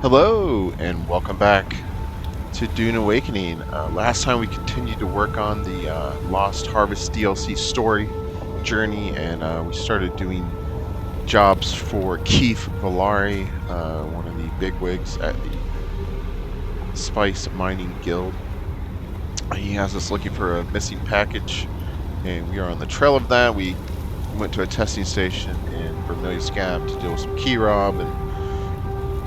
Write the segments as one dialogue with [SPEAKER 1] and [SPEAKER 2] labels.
[SPEAKER 1] Hello, and welcome back to Dune Awakening. Last time we continued to work on the Lost Harvest DLC story journey, and we started doing jobs for Kief Villari, one of the bigwigs at the Spice Mining Guild. He has us looking for a missing package, and we are on the trail of that. We went to a testing station in Vermilius Gap to deal with some key rob, and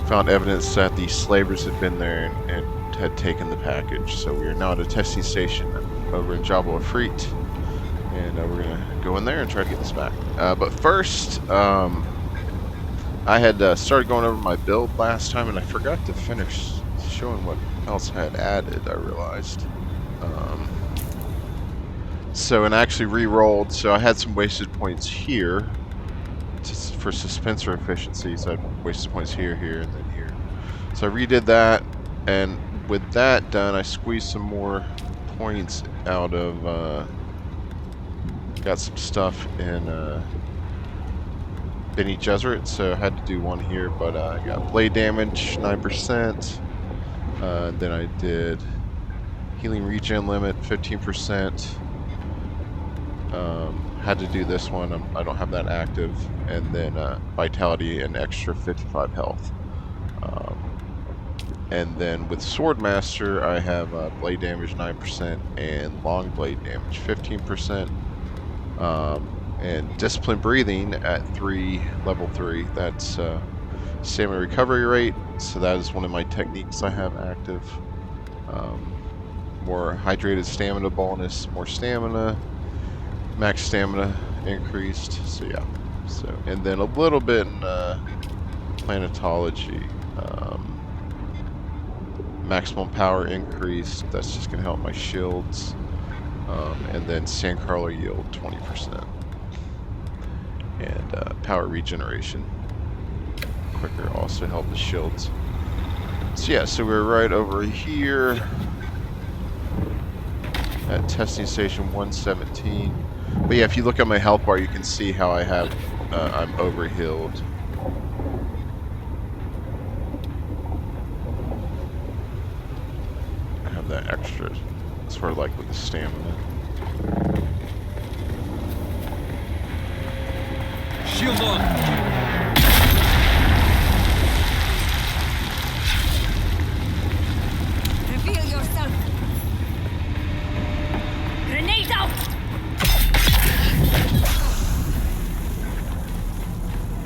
[SPEAKER 1] found evidence that the slavers had been there and had taken the package. So we are now at a testing station over in Jabal Afrit, and we're going to go in there and try to get this back. But first, I had started going over my build last time, and I forgot to finish showing what else I had added, I realized. And I actually re-rolled, so I had some wasted points here for suspensor efficiency, so I had wasted points here, here, and then here. So I redid that, and with that done, I squeezed some more points out of, got some stuff in Bene Gesserit, so I had to do one here, but I got blade damage, 9%, then I did healing regen limit, 15%, had to do this one, I don't have that active, and then vitality and extra 55 health. And then with Swordmaster, I have blade damage 9% and long blade damage 15%. And discipline breathing at level 3. That's stamina recovery rate. So that is one of my techniques I have active. More hydrated stamina bonus, more stamina, max stamina increased. So yeah. And then a little bit in planetology. Maximum power increased, that's just going to help my shields. And then Sandcrawler yield 20%. And power regeneration quicker also help the shields. So yeah, so we're right over here at testing station 117. But yeah, if you look at my health bar, you can see how I have, I'm overhealed. That extra, sort of like with the stamina.
[SPEAKER 2] Shield on!
[SPEAKER 3] Reveal yourself! Grenade out!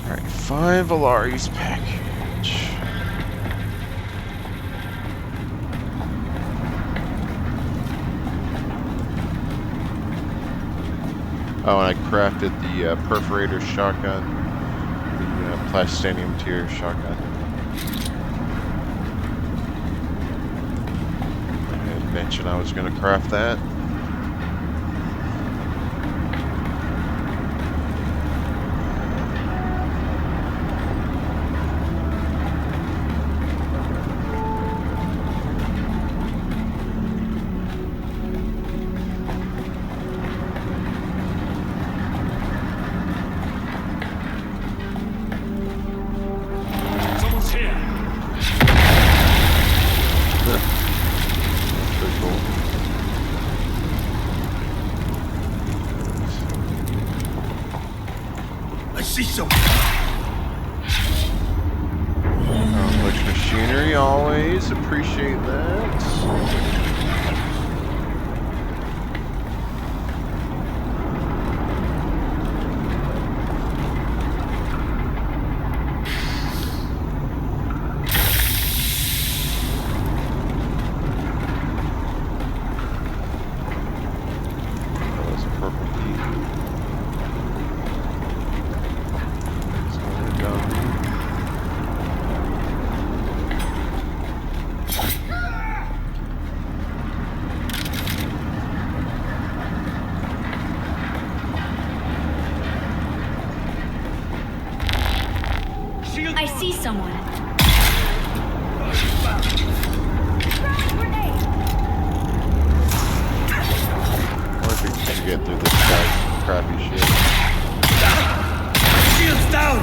[SPEAKER 1] Alright, 5 Villari's package. Oh, and I crafted the perforator shotgun, the plastinium tier shotgun. I had mentioned I was going to craft that. Much machinery, always appreciate that.
[SPEAKER 3] I see someone.
[SPEAKER 1] Perfect to get through this guy's crappy shit.
[SPEAKER 2] Shields down!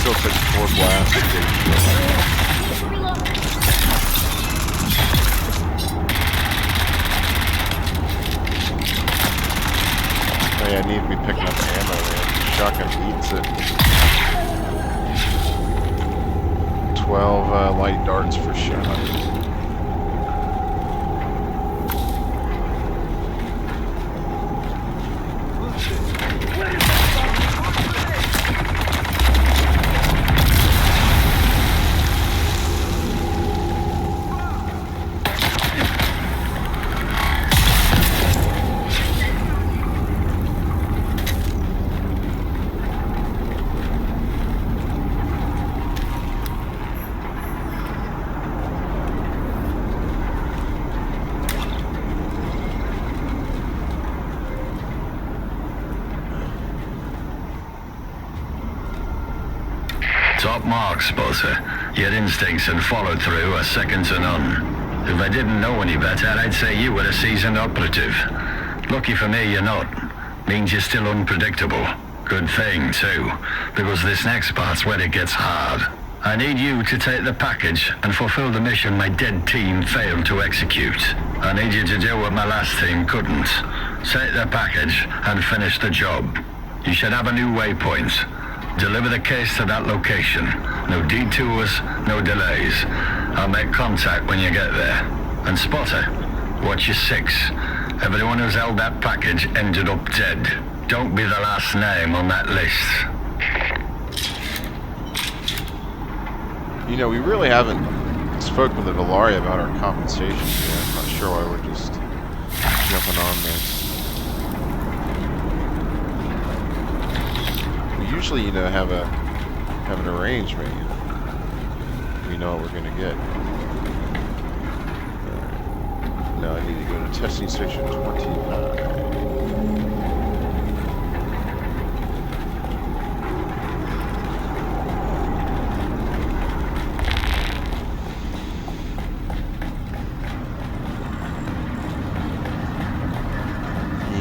[SPEAKER 1] still took 4 blasts to get a shield. Oh yeah, I need to be picking up ammo, man. Shotgun eats it. 12 light darts for shot.
[SPEAKER 2] Top mark, Spotter. Your instincts and follow through are second to none. If I didn't know any better, I'd say you were a seasoned operative. Lucky for me, you're not. Means you're still unpredictable. Good thing, too, because this next part's where it gets hard. I need you to take the package and fulfill the mission my dead team failed to execute. I need you to do what my last team couldn't. Take the package and finish the job. You should have a new waypoint. Deliver the case to that location. No detours, no delays. I'll make contact when you get there. And Spotter, watch your 6. Everyone who's held that package ended up dead. Don't be the last name on that list.
[SPEAKER 1] You know, we really haven't spoken with the Villari about our compensation here. I'm not sure why we're just jumping on this. We usually, you know, have an arrangement. You know, we know what we're gonna get. Now I need to go to testing station 29.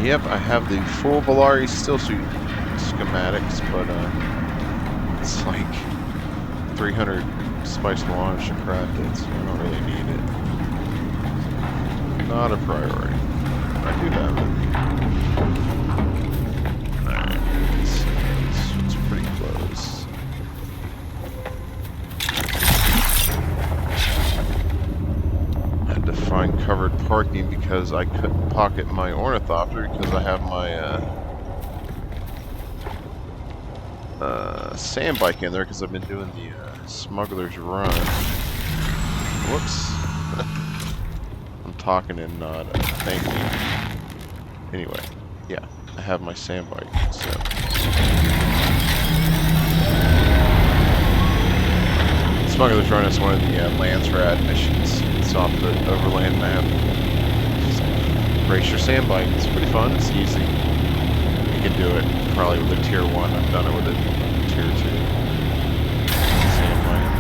[SPEAKER 1] Yep, I have the full Villari still suit schematics, but it's like 300 spice launch to craft it, so I don't really need it. Not a priority. I do have it. Alright, it's pretty close. Had to find covered parking because I couldn't pocket my ornithopter because I have my sand bike in there because I've been doing the smuggler's run. Whoops. I'm talking and not thinking. Anyway, yeah, I have my sand bike, so. Smuggler's Run is one of the Landsrad missions. It's off the overland map. So, race your sand bike. It's pretty fun. It's easy. You can do it probably with a tier 1. I've done it with a tier 2 sand bike.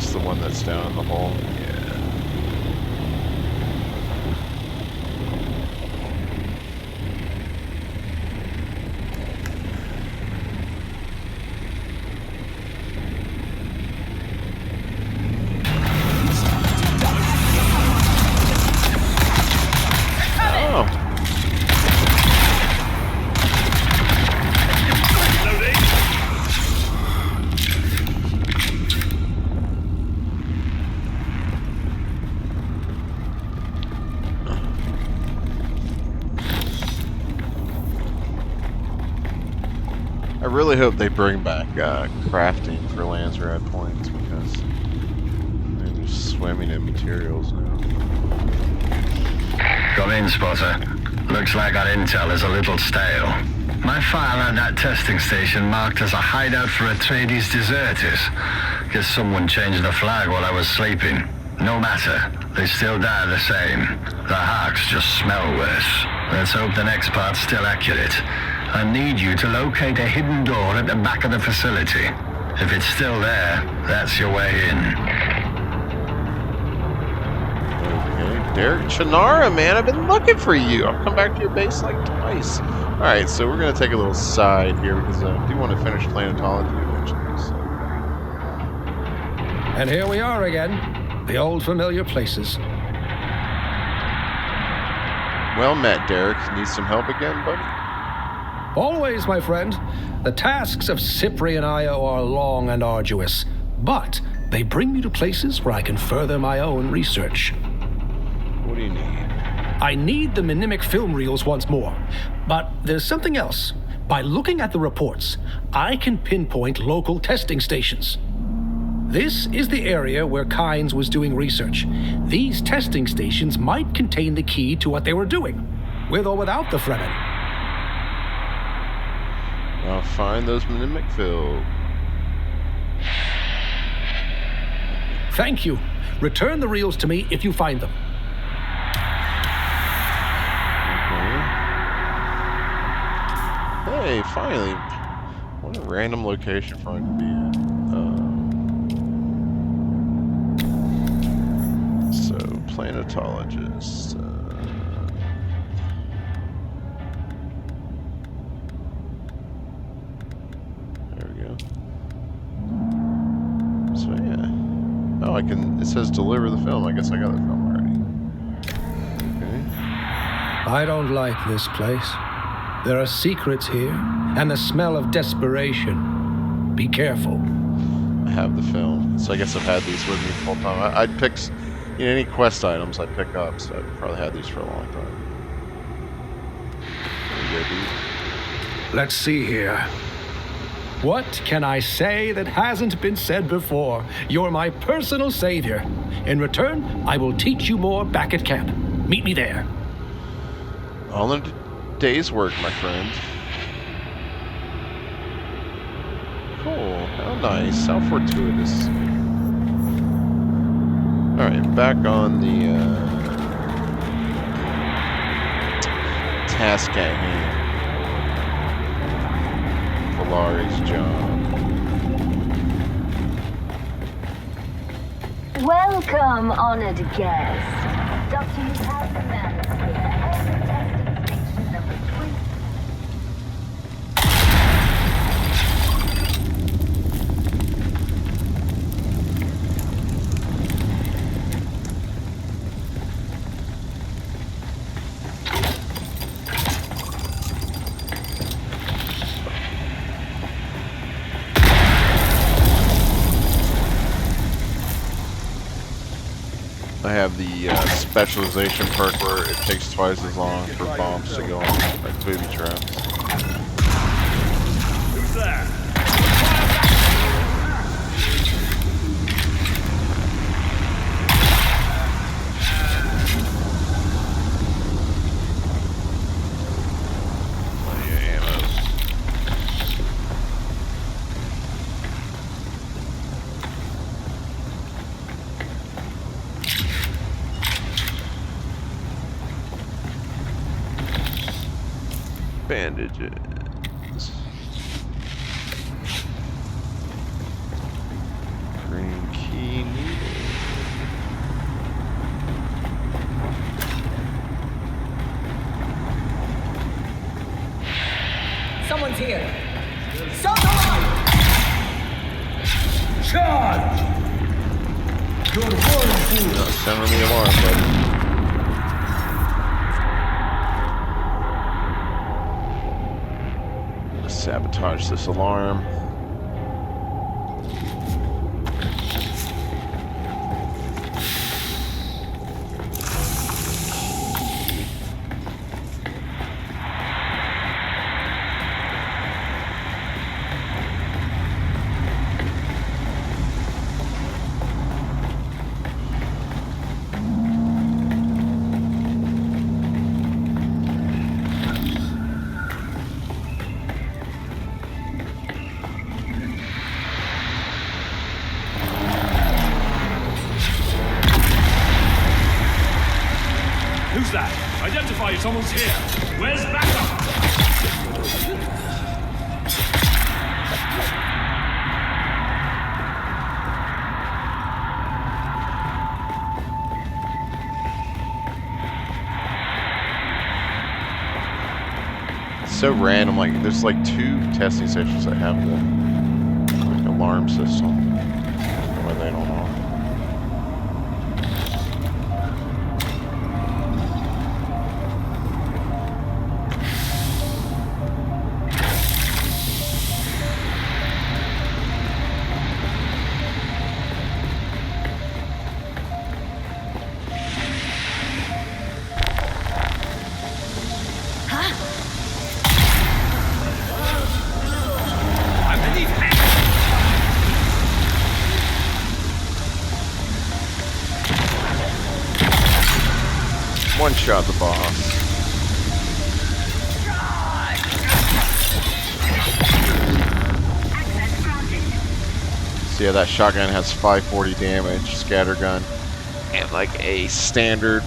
[SPEAKER 1] The one that's down in the hole. Yeah. I really hope they bring back crafting for Landsrad points because they're just swimming in materials now.
[SPEAKER 2] Come in, Spotter. Looks like our intel is a little stale. My file had that testing station marked as a hideout for Atreides deserters. Guess someone changed the flag while I was sleeping. No matter. They still die the same. The hawks just smell worse. Let's hope the next part's still accurate. I need you to locate a hidden door at the back of the facility. If it's still there, that's your way in.
[SPEAKER 1] Okay, Derek Chinera, man, I've been looking for you. I've come back to your base like twice. All right, so we're gonna take a little side here because I do want to finish planetology eventually. So.
[SPEAKER 4] And here we are again, the old familiar places.
[SPEAKER 1] Well met, Derek. Need some help again, buddy?
[SPEAKER 4] Always, my friend. The tasks of Cyprian Io are long and arduous, but they bring me to places where I can further my own research.
[SPEAKER 1] What do you need?
[SPEAKER 4] I need the mnemic film reels once more, but there's something else. By looking at the reports, I can pinpoint local testing stations. This is the area where Kynes was doing research. These testing stations might contain the key to what they were doing, with or without the Fremen.
[SPEAKER 1] I'll find those mnemic field.
[SPEAKER 4] Thank you. Return the reels to me if you find them.
[SPEAKER 1] Okay. Hey, finally. What a random location for it to be at. So, planetologist. There we go. So, yeah. Oh, I can. It says deliver the film. I guess I got the film already. Okay.
[SPEAKER 4] I don't like this place. There are secrets here, and the smell of desperation. Be careful.
[SPEAKER 1] I have the film, so I guess I've had these with me the whole time. I'd pick any quest items I pick up, so I've probably had these for a long time. There you go, dude.
[SPEAKER 4] Let's see here. What can I say that hasn't been said before? You're my personal savior. In return, I will teach you more back at camp. Meet me there.
[SPEAKER 1] All in a day's work, my friend. Cool. How nice. How fortuitous. Alright, back on the task at hand. Villari's job.
[SPEAKER 5] Welcome, honored guest. Documents have the manuscript and the testing station number 3.
[SPEAKER 1] I have the specialization perk where it takes twice as long for bombs to go on, like booby traps.
[SPEAKER 6] Who's that?
[SPEAKER 1] Plenty of ammo. Bandages. Green key needed.
[SPEAKER 7] Someone's here. Someone! Charge! You're one
[SPEAKER 1] Not sounding the alarm, buddy. Sabotage this alarm.
[SPEAKER 6] It's almost here. Where's backup?
[SPEAKER 1] So random, like there's like 2 testing stations that have the like, alarm system. Why they don't know. One shot the boss. So yeah, that shotgun has 540 damage, scattergun, and like a standard,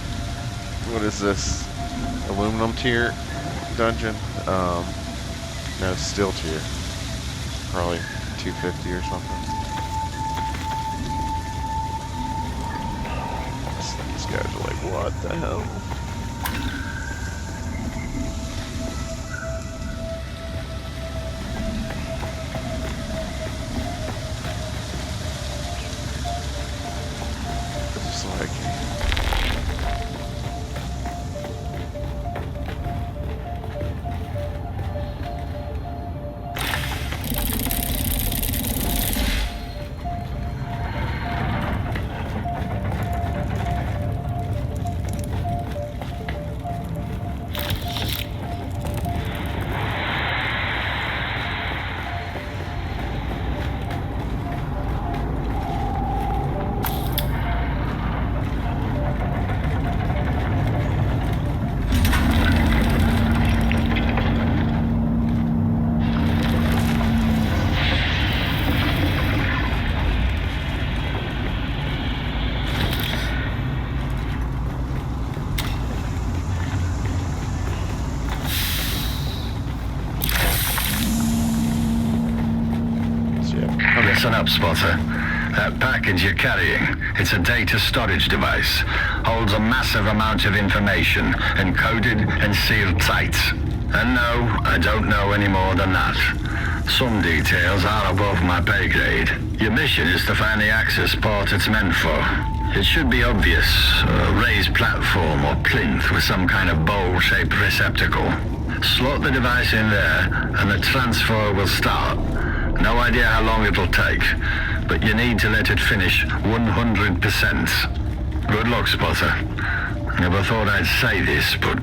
[SPEAKER 1] what is this, aluminum tier dungeon? No, steel tier. Probably 250 or something. These guys are like, what the hell? It's like
[SPEAKER 2] Listen up, Spotter. That package you're carrying, it's a data storage device. Holds a massive amount of information, encoded and sealed tight. And no, I don't know any more than that. Some details are above my pay grade. Your mission is to find the access port it's meant for. It should be obvious. A raised platform or plinth with some kind of bowl-shaped receptacle. Slot the device in there, and the transfer will start. No idea how long it'll take, but you need to let it finish 100%. Good luck, Spotter. Never thought I'd say this, but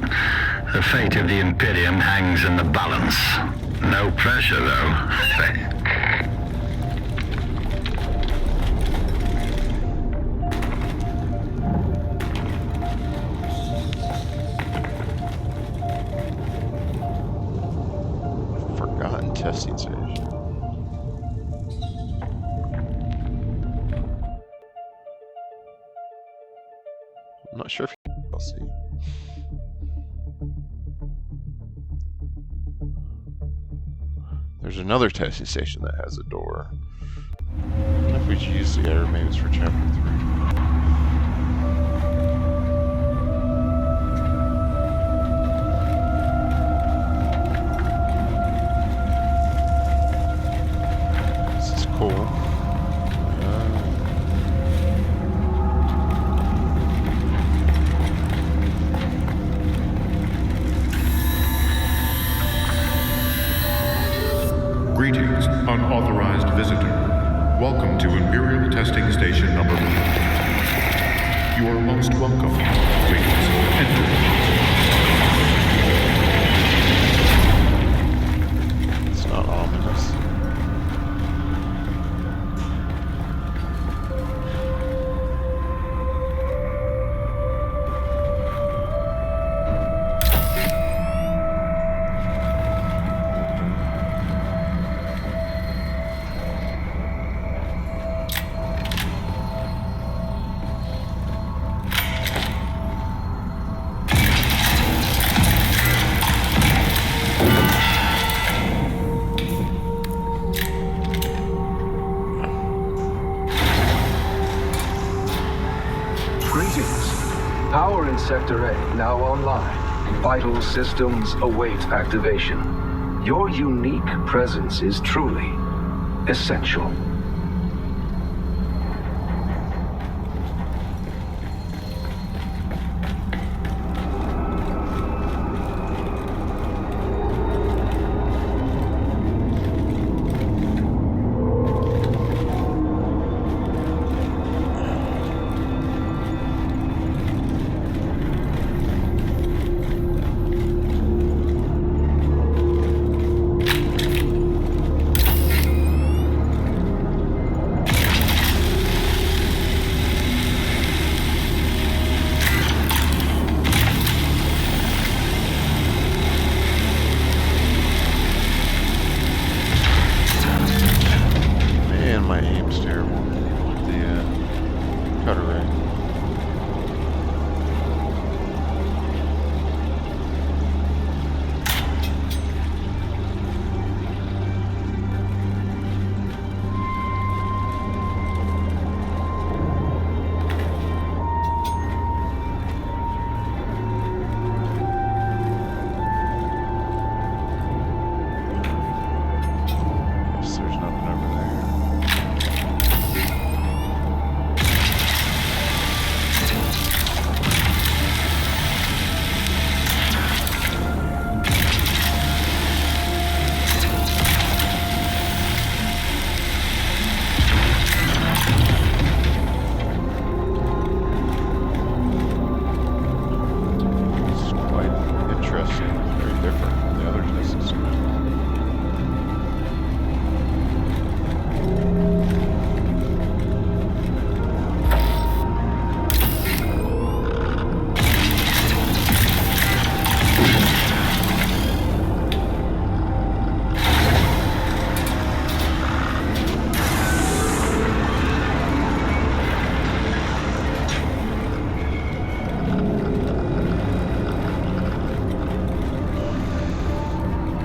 [SPEAKER 2] the fate of the Imperium hangs in the balance. No pressure, though.
[SPEAKER 1] Forgotten testing station. I'm not sure if you'll see. There's another testing station that has a door. I don't know if we should use the other, maybe it's for chapter 3. Cool.
[SPEAKER 8] Greetings, unauthorized visitor. Welcome to Imperial Testing Station number 1. You are most welcome. Please enter.
[SPEAKER 1] It's not ominous.
[SPEAKER 9] Sector A now online. Vital systems await activation. Your unique presence is truly essential.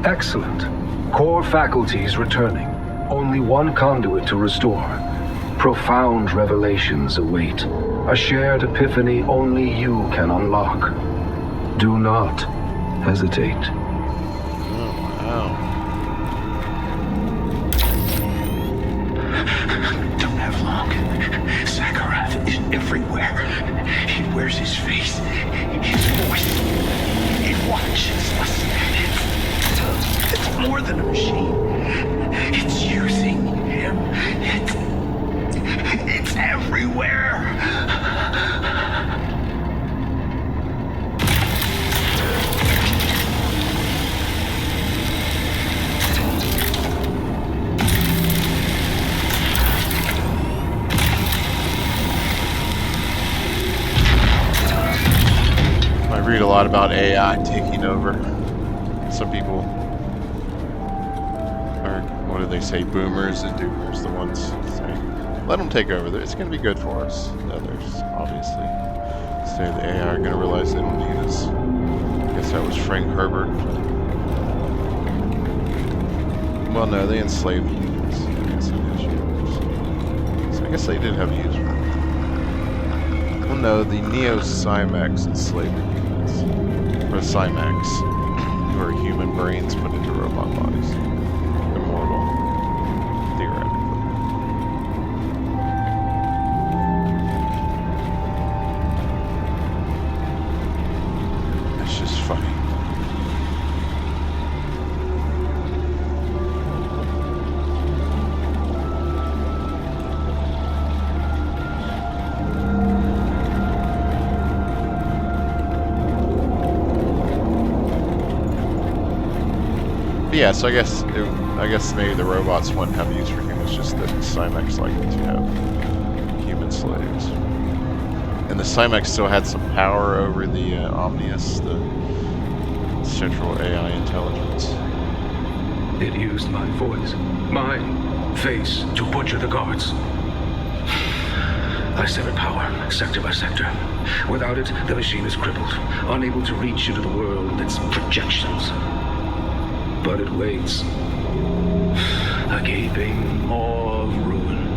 [SPEAKER 9] Excellent. Core faculties returning. Only one conduit to restore. Profound revelations await. A shared epiphany only you can unlock. Do not hesitate.
[SPEAKER 10] Don't have long. Sakharov is everywhere. He wears his face, his voice. It watches us. It's more than a machine. It's using him. It's everywhere.
[SPEAKER 1] I read a lot about AI taking over. Some people are, what do they say, boomers and doomers, the ones saying, let them take over. It's going to be good for us. Others, obviously, say the AI are going to realize they don't need us. I guess that was Frank Herbert. Well, no, they enslaved humans. So I guess they did have use for them. Well, no, the Neo-Cymax enslaved humans. Or Cymax, who are human brains put into robot bodies. Immortal, theoretically. That's just funny. Yeah, so I guess maybe the robots wouldn't have use for humans, just that Cymax liked to have human slaves. And the Cymax still had some power over the Omnius, the central AI intelligence.
[SPEAKER 9] It used my voice, my face, to butcher the guards. I severed power, sector by sector. Without it, the machine is crippled, unable to reach into the world with its projections. But it waits. A gaping maw of ruin,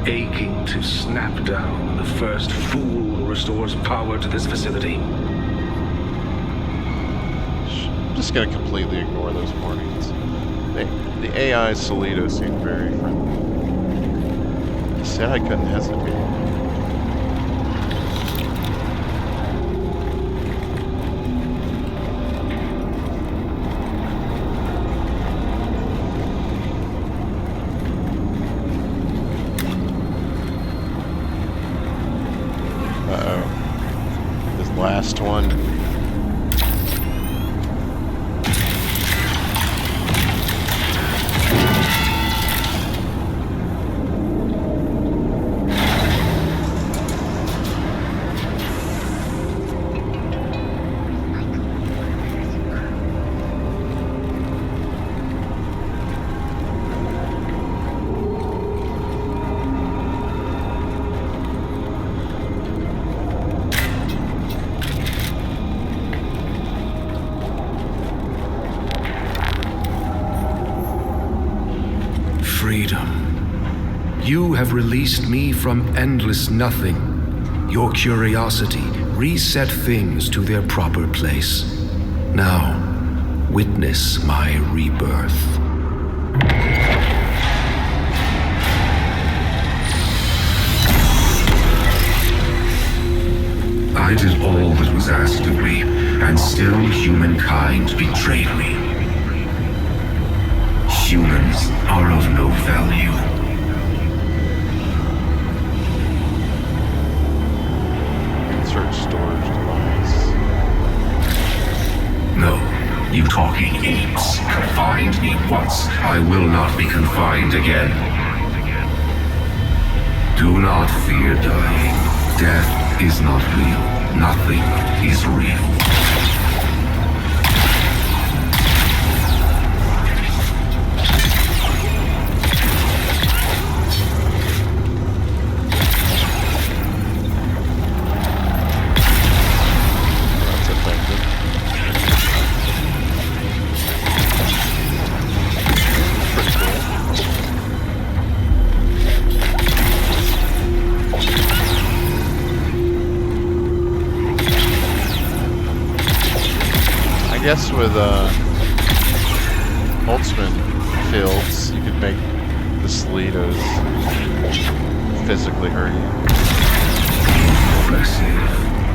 [SPEAKER 9] aching to snap down the first fool who restores power to this facility.
[SPEAKER 1] just going to completely ignore those warnings. The AI Solito seemed very friendly. He said I couldn't hesitate. Last one.
[SPEAKER 9] Freedom. You have released me from endless nothing. Your curiosity reset things to their proper place. Now, witness my rebirth. I did all that was asked of me, and still humankind betrayed me. Humans are of no value.
[SPEAKER 1] Insert storage device.
[SPEAKER 9] No, you talking apes confined me once. I will not be confined again. Do not fear dying. Death is not real. Nothing is real.
[SPEAKER 1] I guess with Holtzman fields, you could make the Solitos physically hurt you.
[SPEAKER 9] Impressive,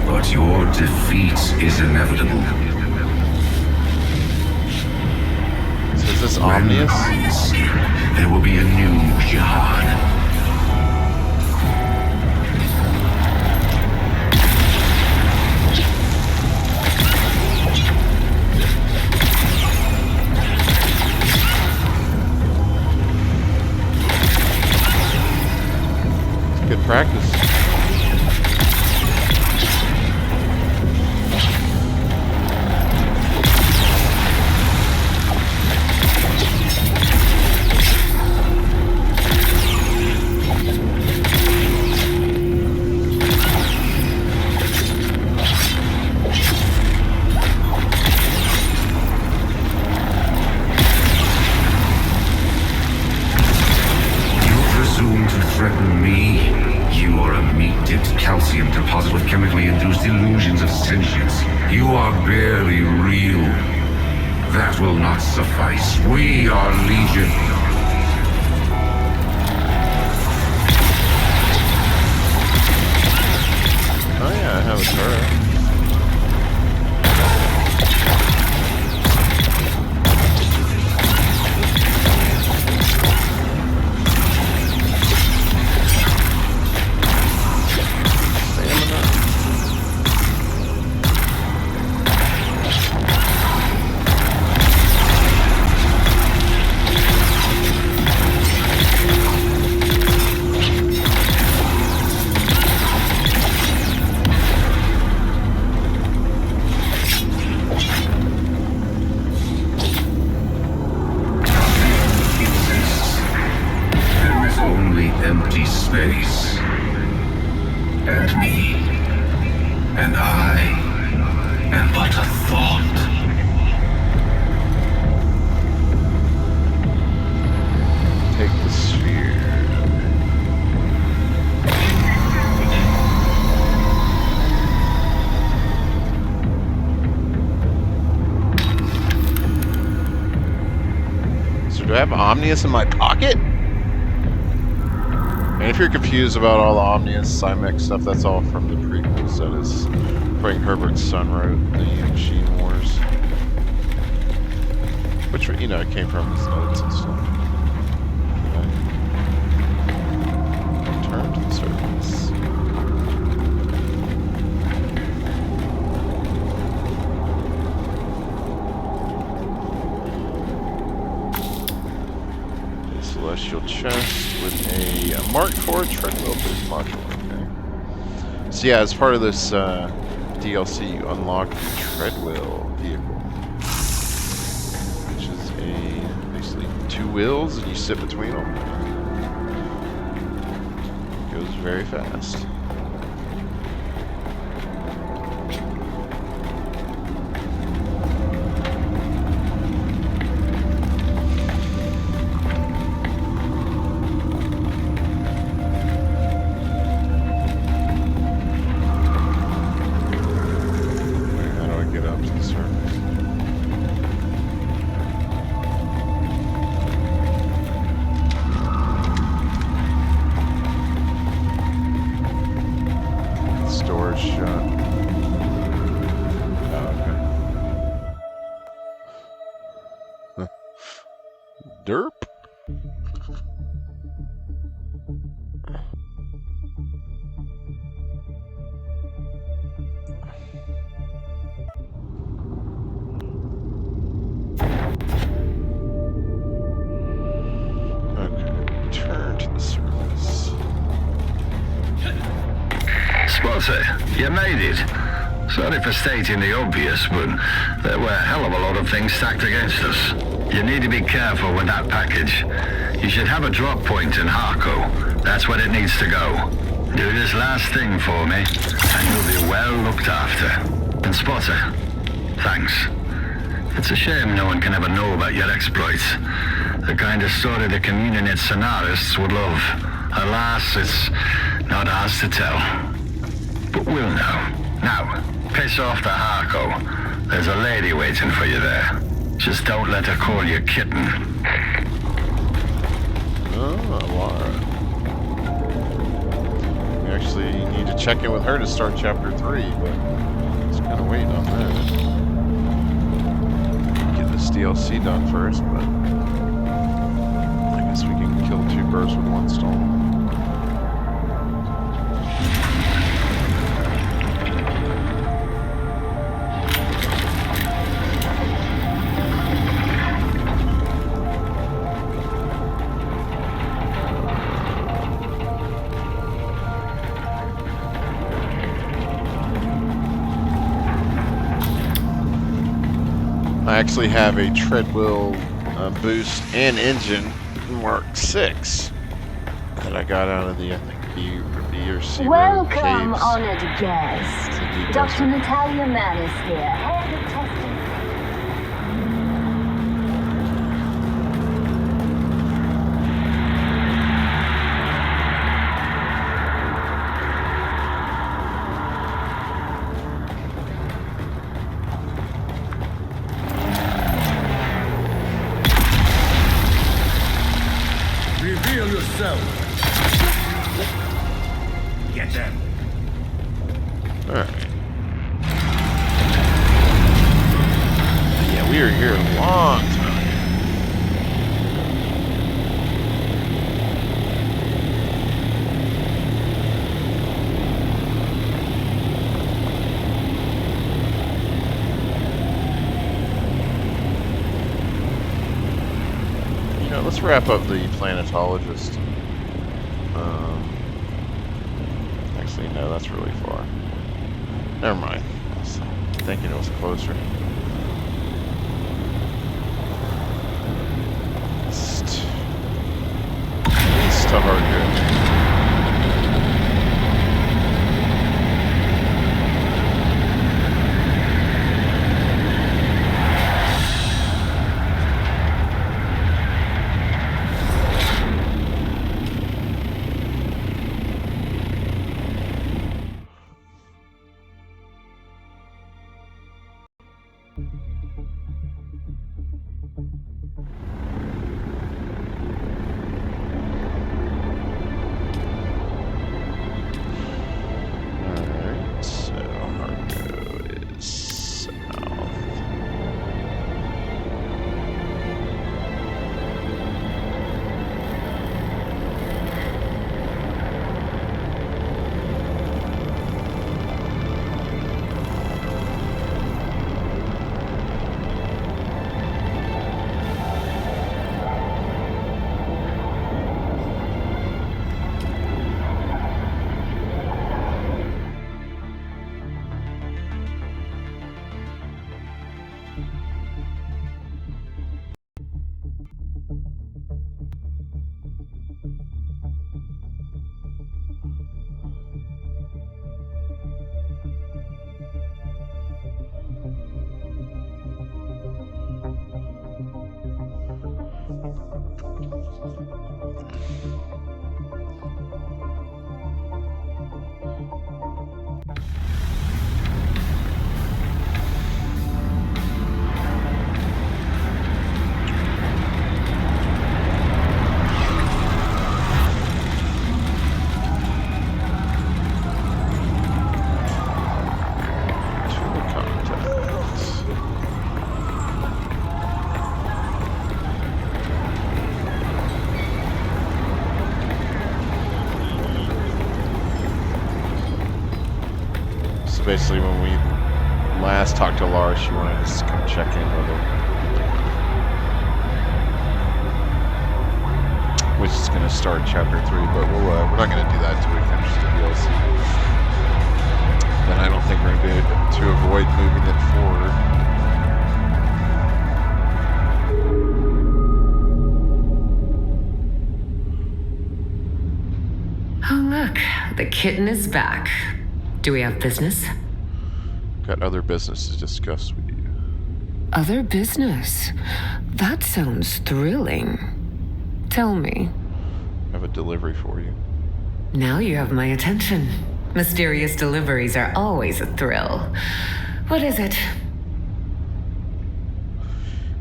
[SPEAKER 9] but your defeat is inevitable.
[SPEAKER 1] So is this Omnius?
[SPEAKER 9] There will be a new jihad.
[SPEAKER 1] Good practice.
[SPEAKER 9] Threaten me? You are a meat-dipped calcium deposit with chemically induced illusions of sentience. You are barely real. That will not suffice. We are Legion.
[SPEAKER 1] Oh yeah, I have a turret.
[SPEAKER 9] Empty space. And me. And I am but a thought.
[SPEAKER 1] Take the sphere. do I have Omnius in my pocket? And if you're confused about all the Omnius, Cymex stuff, that's all from the prequels. That is Frank Herbert's son wrote the Machine Wars. Which, you know, it came from his notes and stuff. Return to the surface. A celestial chest with a Mark IV treadmill boost module. Okay. So yeah, as part of this DLC, you unlock the treadmill vehicle, which is basically 2 wheels, and you sit between them. It goes very fast. Derp. Okay, turn to the surface.
[SPEAKER 2] Spotter, you made it. Sorry for stating the obvious, but there were a hell of a lot of things stacked against us. You need to be careful with that package. You should have a drop point in Harco. That's where it needs to go. Do this last thing for me, and you'll be well looked after. And Spotter, thanks. It's a shame no one can ever know about your exploits. The kind of story the Communionate Sonarists would love. Alas, it's not ours to tell. But we'll know. Now, piss off to Harco. There's a lady waiting for you there. Just don't let her call you kitten.
[SPEAKER 1] Oh, Elara. We actually need to check in with her to start chapter 3, but just kind of waiting on that. Get this DLC done first, but I guess we can kill 2 birds with 1 stone. I actually have a treadwheel boost and engine Mark VI that I got out of the, I think, BRC
[SPEAKER 5] Welcome,
[SPEAKER 1] caves.
[SPEAKER 5] honored guest. Dr. Natalia Manis here, head of testing.
[SPEAKER 7] Reveal yourself. Get them.
[SPEAKER 1] Alright. Yeah, we were here a long time. Let's wrap up the planetologist. Actually, no, that's really far. Never mind. I was thinking it was closer. East to Harco. basically when we last talked to Laura, she wanted us to come check in with her. Which is going to start chapter 3, but we're not going to do that until we finish the DLC. Then I don't think we're going to be able to avoid moving it forward.
[SPEAKER 11] Oh, look, the kitten is back. Do we have business?
[SPEAKER 1] Got other business to discuss with you.
[SPEAKER 11] Other business? That sounds thrilling. Tell me.
[SPEAKER 1] I have a delivery for you.
[SPEAKER 11] Now you have my attention. Mysterious deliveries are always a thrill. What is it?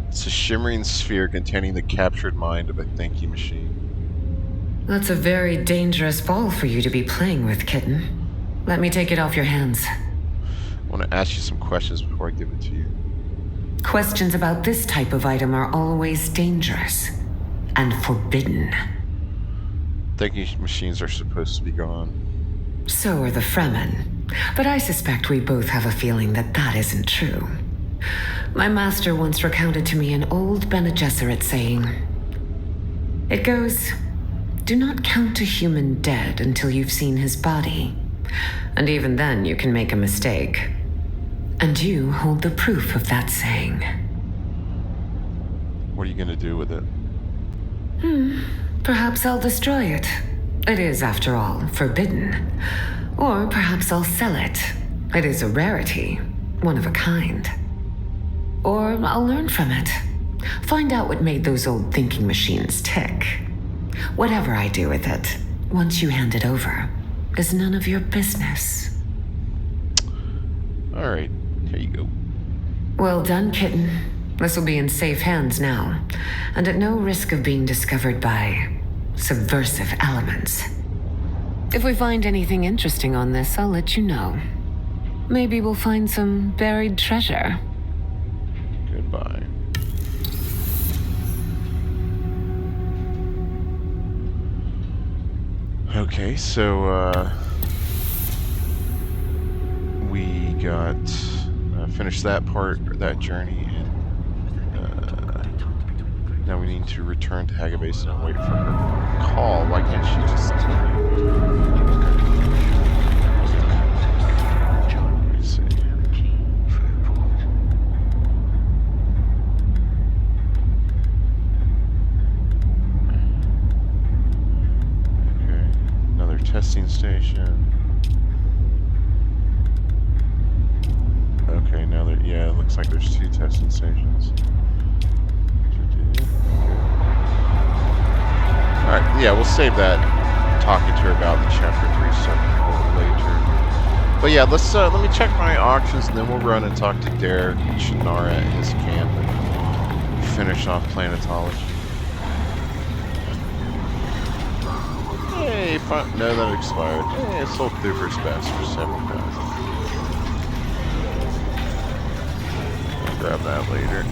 [SPEAKER 1] It's a shimmering sphere containing the captured mind of a thinky machine.
[SPEAKER 11] That's a very dangerous ball for you to be playing with, kitten. Let me take it off your hands.
[SPEAKER 1] I want to ask you some questions before I give it to you.
[SPEAKER 11] Questions about this type of item are always dangerous and forbidden.
[SPEAKER 1] Thinking machines are supposed to be gone.
[SPEAKER 11] So are the Fremen. But I suspect we both have a feeling that that isn't true. My master once recounted to me an old Bene Gesserit saying. It goes, do not count a human dead until you've seen his body. And even then you can make a mistake. And you hold the proof of that saying.
[SPEAKER 1] What are you going to do with it?
[SPEAKER 11] Perhaps I'll destroy it. It is, after all, forbidden. Or perhaps I'll sell it. It is a rarity, one of a kind. Or I'll learn from it. Find out what made those old thinking machines tick. Whatever I do with it, once you hand it over, is none of your business.
[SPEAKER 1] All right, here you go.
[SPEAKER 11] Well done, kitten. This will be in safe hands now, and at no risk of being discovered by subversive elements. If we find anything interesting on this, I'll let you know. Maybe we'll find some buried treasure.
[SPEAKER 1] Goodbye. Okay, so we got finished that part, or that journey, and now we need to return to Haga Basin and wait for her call. Why can't she just... Let me see. Okay, another testing station. Okay, now that, yeah, it looks like there's 2 testing stations. Alright, yeah, we'll save that talking to her about the chapter 3 stuff a little later. But yeah, let me check my auctions and then we'll run and talk to Derek Chinera at his camp and finish off planetology. Hey, no, that expired. Hey, it sold through for its best for 7,000. I'll grab that later.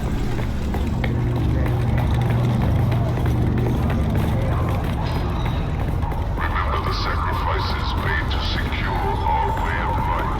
[SPEAKER 8] Sacrifices made to secure our way of life.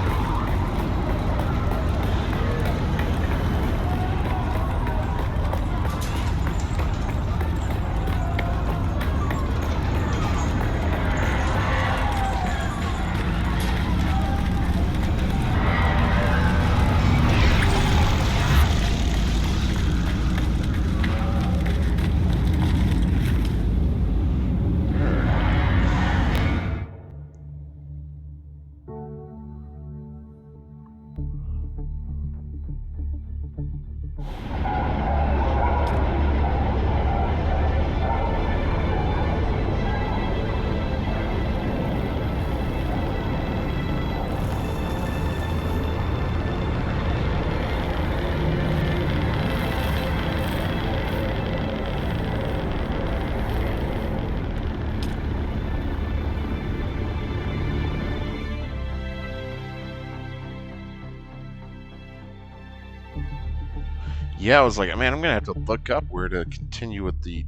[SPEAKER 1] Yeah, I was like, man, I'm gonna have to look up where to continue with the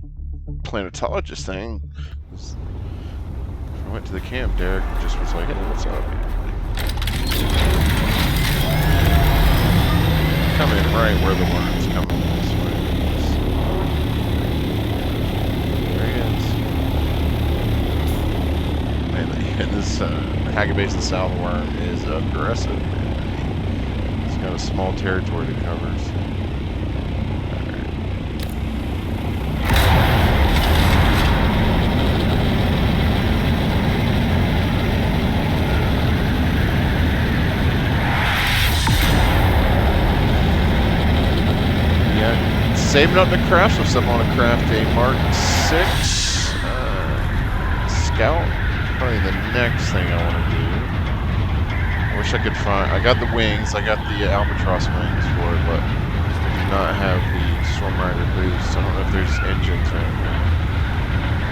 [SPEAKER 1] planetologist thing. I went to the camp, Derek just was like, hey, what's up? come in right where the worm's coming this way. There he is. Man, and this Haggabase South worm is aggressive, man. He's got a small territory to cover. So. Saving up to craft some stuff. I want to craft a Mark 6 Scout. Probably the next thing I want to do. I wish I could find. I got the wings. I got the Albatross wings for it, but I do not have the Storm Rider boost. I don't know if there's engines or anything.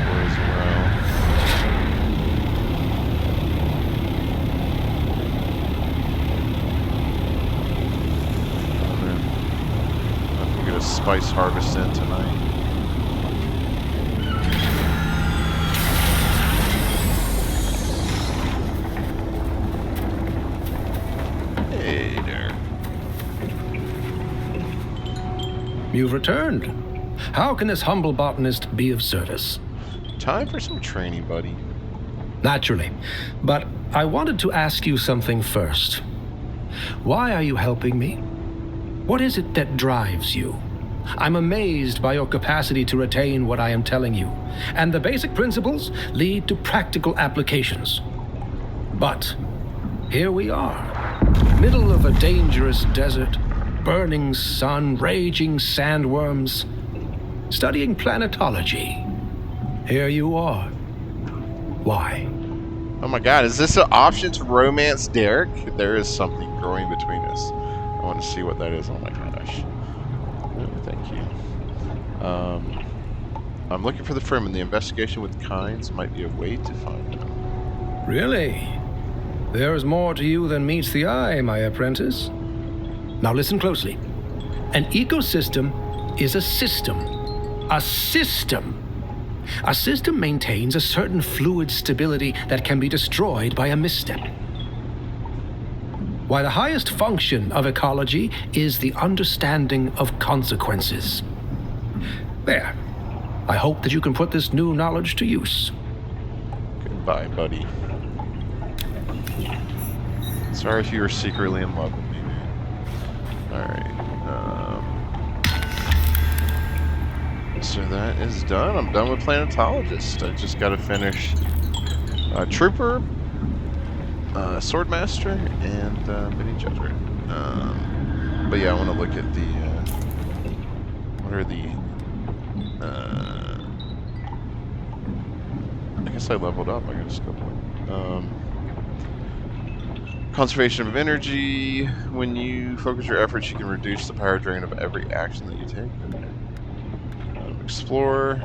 [SPEAKER 1] Or as well. A spice harvest in tonight. Hey there.
[SPEAKER 4] You've returned. How can this humble botanist be of service?
[SPEAKER 1] Time for some training, buddy.
[SPEAKER 4] Naturally. But I wanted to ask you something first. Why are you helping me? What is it that drives you? I'm amazed by your capacity to retain what I am telling you, and the basic principles lead to practical applications. But here we are, middle of a dangerous desert, burning sun, raging sandworms, studying planetology. Here you are. Why?
[SPEAKER 1] Oh my god, is this an option to romance Derek? There is something growing between us. I want to see what that is. Oh my gosh. Thank you. I'm looking for the Fremen. The investigation with kinds might be a way to find them.
[SPEAKER 4] Really? There is more to you than meets the eye, my apprentice. Now listen closely. An ecosystem is a system. A system. A system maintains a certain fluid stability that can be destroyed by a misstep. Why the highest function of ecology is the understanding of consequences. There. I hope that you can put this new knowledge to use.
[SPEAKER 1] Goodbye, buddy. Sorry if you were secretly in love with me, man. Alright. So that is done. I'm done with planetologist. I just gotta finish Trooper, Swordmaster, and Mini Judger. But yeah, I want to look at the what are the I guess I leveled up. I got a skill point. Conservation of energy. When you focus your efforts, you can reduce the power drain of every action that you take. Explore.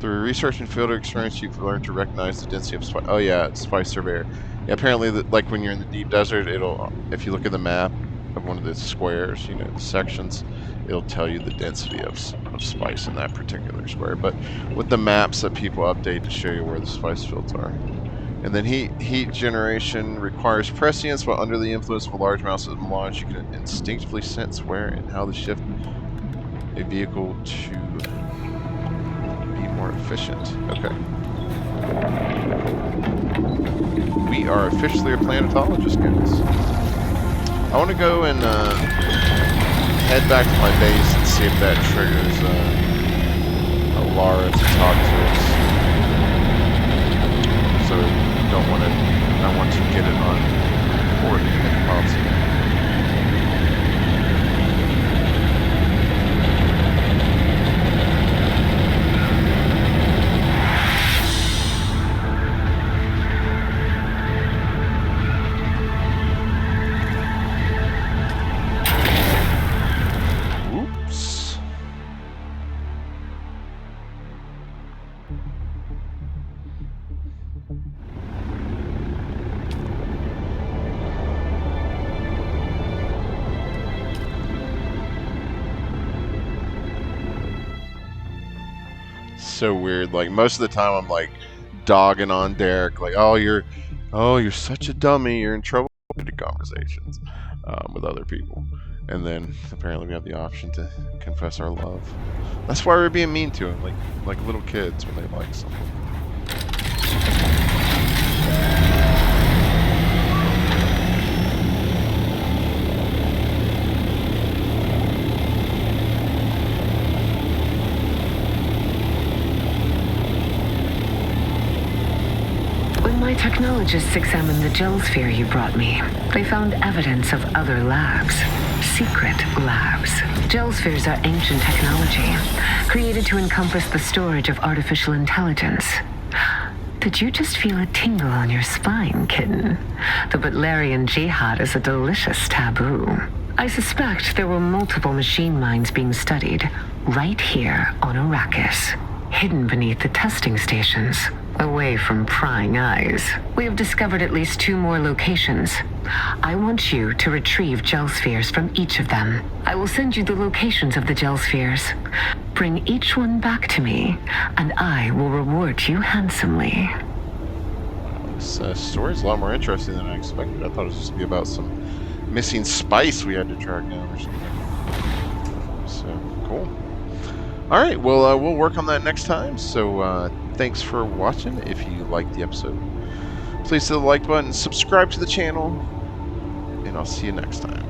[SPEAKER 1] Through research and field experience, you've learned to recognize the density of spice. Oh yeah, it's Spice Surveyor. Yeah, apparently, like when you're in the deep desert, it'll, if you look at the map of one of the squares, you know, the sections, it'll tell you the density of spice in that particular square. But with the maps that people update to show you where the spice fields are. And then heat generation requires prescience, but under the influence of a large amount of melange, you can instinctively sense where and how to shift a vehicle to be more efficient. Okay. We are officially a planetologist, guys. I want to go and head back to my base and see if that triggers elara to talk to us. So I want to get it on board if possible. So weird. Like most of the time I'm like dogging on Derek, like, oh you're such a dummy, you're in trouble with conversations with other people, And then apparently we have the option to confess our love. That's why we're being mean to him, like little kids when they like something.
[SPEAKER 11] When my technologists examined the gel sphere you brought me, they found evidence of other labs. Secret labs. Gel spheres are ancient technology, created to encompass the storage of artificial intelligence. Did you just feel a tingle on your spine, kitten? The Butlerian jihad is a delicious taboo. I suspect there were multiple machine minds being studied right here on Arrakis, hidden beneath the testing stations, away from prying eyes. We have discovered at least 2 more locations. I want you to retrieve gel spheres from each of them. I will send you the locations of the gel spheres. Bring each one back to me, and I will reward you handsomely.
[SPEAKER 1] This story's a lot more interesting than I expected. I thought it was just going to be about some missing spice we had to track down or something. So, cool. Alright, well, we'll work on that next time. So, thanks for watching. If you liked the episode, please hit the like button, subscribe to the channel, and I'll see you next time.